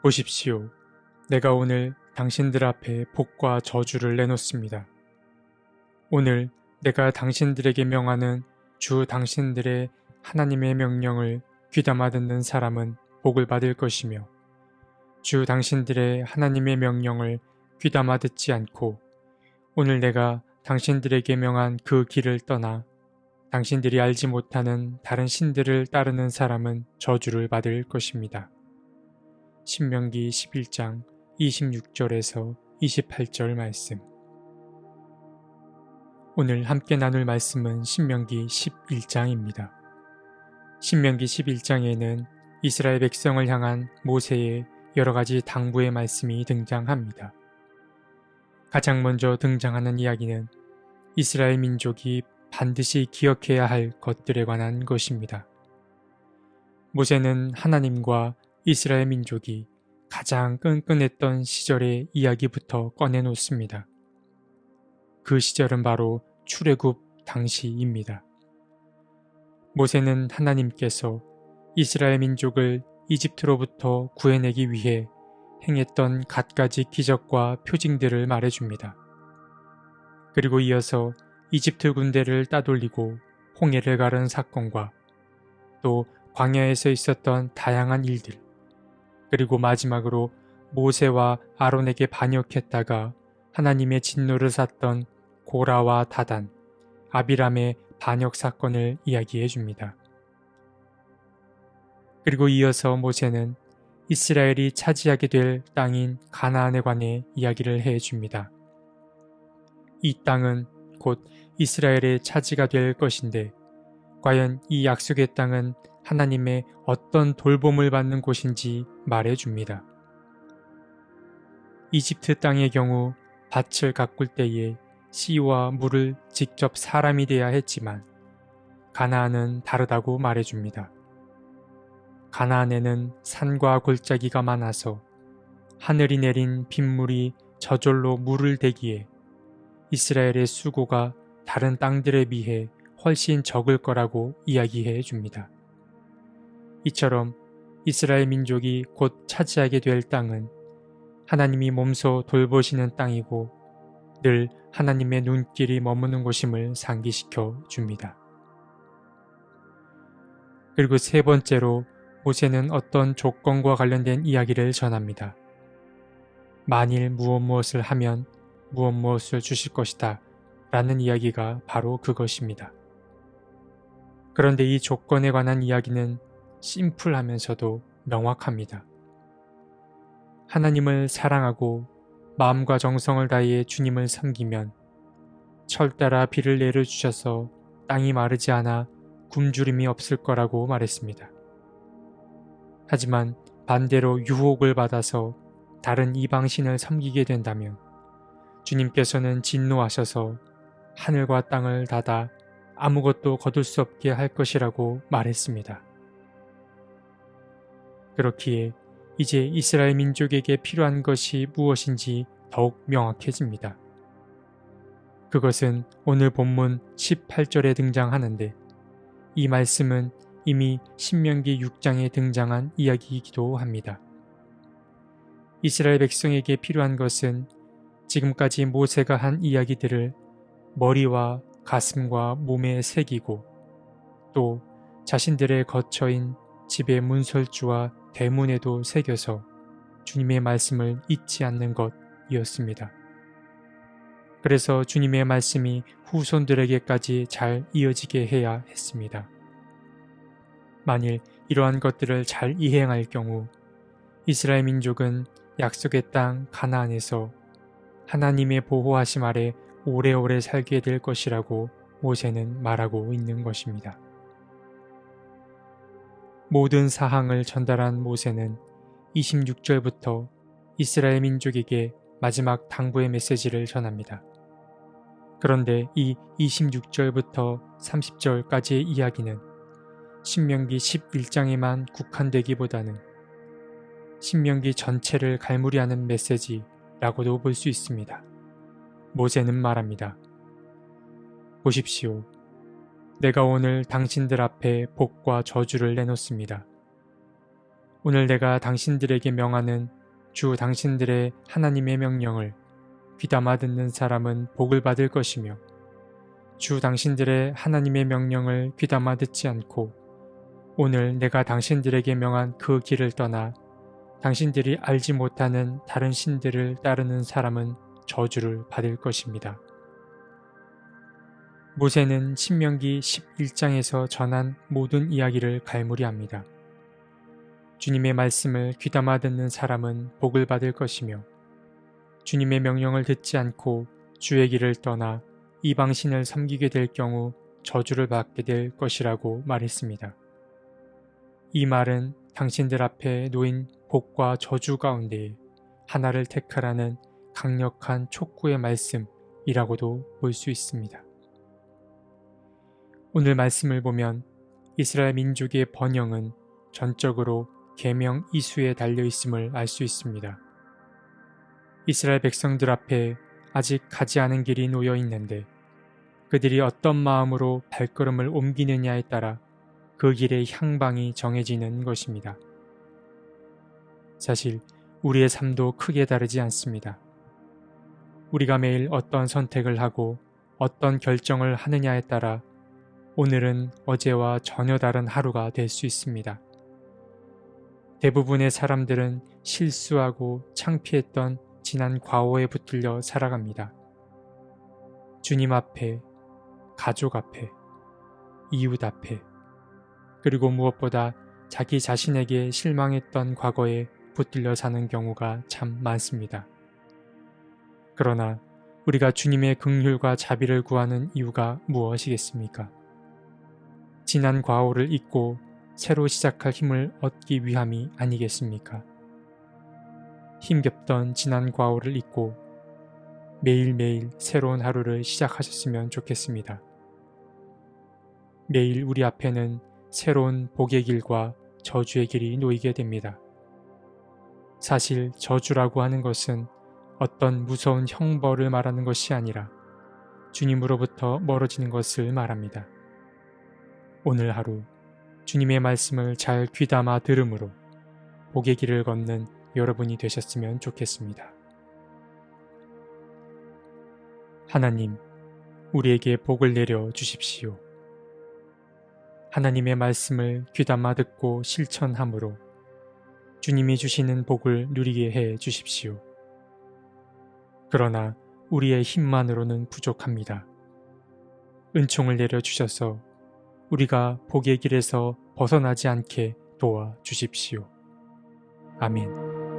보십시오. 내가 오늘 당신들 앞에 복과 저주를 내놓습니다. 오늘 내가 당신들에게 명하는 주 당신들의 하나님의 명령을 귀담아 듣는 사람은 복을 받을 것이며, 주 당신들의 하나님의 명령을 귀담아 듣지 않고 오늘 내가 당신들에게 명한 그 길을 떠나 당신들이 알지 못하는 다른 신들을 따르는 사람은 저주를 받을 것입니다. 신명기 11장 26절에서 28절 말씀. 오늘 함께 나눌 말씀은 신명기 11장입니다. 신명기 11장에는 이스라엘 백성을 향한 모세의 여러 가지 당부의 말씀이 등장합니다. 가장 먼저 등장하는 이야기는 이스라엘 민족이 반드시 기억해야 할 것들에 관한 것입니다. 모세는 하나님과 이스라엘 민족이 가장 끈끈했던 시절의 이야기부터 꺼내놓습니다. 그 시절은 바로 출애굽 당시입니다. 모세는 하나님께서 이스라엘 민족을 이집트로부터 구해내기 위해 행했던 갖가지 기적과 표징들을 말해줍니다. 그리고 이어서 이집트 군대를 따돌리고 홍해를 가른 사건과 또 광야에서 있었던 다양한 일들, 그리고 마지막으로 모세와 아론에게 반역했다가 하나님의 진노를 샀던 고라와 다단, 아비람의 반역 사건을 이야기해 줍니다. 그리고 이어서 모세는 이스라엘이 차지하게 될 땅인 가나안에 관해 이야기를 해 줍니다. 이 땅은 곧 이스라엘의 차지가 될 것인데, 과연 이 약속의 땅은 하나님의 어떤 돌봄을 받는 곳인지 말해 줍니다. 이집트 땅의 경우 밭을 가꿀 때에 씨와 물을 직접 사람이 대야 했지만 가나안은 다르다고 말해 줍니다. 가나안에는 산과 골짜기가 많아서 하늘이 내린 빗물이 저절로 물을 대기에 이스라엘의 수고가 다른 땅들에 비해 훨씬 적을 거라고 이야기해 줍니다. 이처럼 이스라엘 민족이 곧 차지하게 될 땅은 하나님이 몸소 돌보시는 땅이고 늘 하나님의 눈길이 머무는 곳임을 상기시켜 줍니다. 그리고 세 번째로 모세는 어떤 조건과 관련된 이야기를 전합니다. 만일 무엇을 하면 무엇을 주실 것이다 라는 이야기가 바로 그것입니다. 그런데 이 조건에 관한 이야기는 심플하면서도 명확합니다. 하나님을 사랑하고 마음과 정성을 다해 주님을 섬기면 철 따라 비를 내려주셔서 땅이 마르지 않아 굶주림이 없을 거라고 말했습니다. 하지만 반대로 유혹을 받아서 다른 이방신을 섬기게 된다면 주님께서는 진노하셔서 하늘과 땅을 닫아 아무것도 거둘 수 없게 할 것이라고 말했습니다. 그렇기에 이제 이스라엘 민족에게 필요한 것이 무엇인지 더욱 명확해집니다. 그것은 오늘 본문 18절에 등장하는데, 이 말씀은 이미 신명기 6장에 등장한 이야기이기도 합니다. 이스라엘 백성에게 필요한 것은 지금까지 모세가 한 이야기들을 머리와 가슴과 몸에 새기고 또 자신들의 거처인 집의 문설주와 대문에도 새겨서 주님의 말씀을 잊지 않는 것이었습니다. 그래서 주님의 말씀이 후손들에게까지 잘 이어지게 해야 했습니다. 만일 이러한 것들을 잘 이행할 경우 이스라엘 민족은 약속의 땅 가나안에서 하나님의 보호하심 아래 오래오래 살게 될 것이라고 모세는 말하고 있는 것입니다. 모든 사항을 전달한 모세는 26절부터 이스라엘 민족에게 마지막 당부의 메시지를 전합니다. 그런데 이 26절부터 30절까지의 이야기는 신명기 11장에만 국한되기보다는 신명기 전체를 갈무리하는 메시지라고도 볼 수 있습니다. 모세는 말합니다. 보십시오. 내가 오늘 당신들 앞에 복과 저주를 내놓습니다. 오늘 내가 당신들에게 명하는 주 당신들의 하나님의 명령을 귀담아 듣는 사람은 복을 받을 것이며 주 당신들의 하나님의 명령을 귀담아 듣지 않고 오늘 내가 당신들에게 명한 그 길을 떠나 당신들이 알지 못하는 다른 신들을 따르는 사람은 저주를 받을 것입니다. 모세는 신명기 11장에서 전한 모든 이야기를 갈무리합니다. 주님의 말씀을 귀담아 듣는 사람은 복을 받을 것이며 주님의 명령을 듣지 않고 주의 길을 떠나 이방신을 섬기게 될 경우 저주를 받게 될 것이라고 말했습니다. 이 말은 당신들 앞에 놓인 복과 저주 가운데 하나를 택하라는 강력한 촉구의 말씀이라고도 볼 수 있습니다. 오늘 말씀을 보면 이스라엘 민족의 번영은 전적으로 계명 이수에 달려 있음을 알 수 있습니다. 이스라엘 백성들 앞에 아직 가지 않은 길이 놓여 있는데 그들이 어떤 마음으로 발걸음을 옮기느냐에 따라 그 길의 향방이 정해지는 것입니다. 사실 우리의 삶도 크게 다르지 않습니다. 우리가 매일 어떤 선택을 하고 어떤 결정을 하느냐에 따라 오늘은 어제와 전혀 다른 하루가 될 수 있습니다. 대부분의 사람들은 실수하고 창피했던 지난 과거에 붙들려 살아갑니다. 주님 앞에, 가족 앞에, 이웃 앞에, 그리고 무엇보다 자기 자신에게 실망했던 과거에 붙들려 사는 경우가 참 많습니다. 그러나 우리가 주님의 긍휼과 자비를 구하는 이유가 무엇이겠습니까? 지난 과거를 잊고 새로 시작할 힘을 얻기 위함이 아니겠습니까? 힘겹던 지난 과거를 잊고 매일매일 새로운 하루를 시작하셨으면 좋겠습니다. 매일 우리 앞에는 새로운 복의 길과 저주의 길이 놓이게 됩니다. 사실 저주라고 하는 것은 어떤 무서운 형벌을 말하는 것이 아니라 주님으로부터 멀어지는 것을 말합니다. 오늘 하루 주님의 말씀을 잘 귀담아 들음으로 복의 길을 걷는 여러분이 되셨으면 좋겠습니다. 하나님, 우리에게 복을 내려 주십시오. 하나님의 말씀을 귀담아 듣고 실천함으로 주님이 주시는 복을 누리게 해 주십시오. 그러나 우리의 힘만으로는 부족합니다. 은총을 내려 주셔서 우리가 복의 길에서 벗어나지 않게 도와 주십시오. 아멘.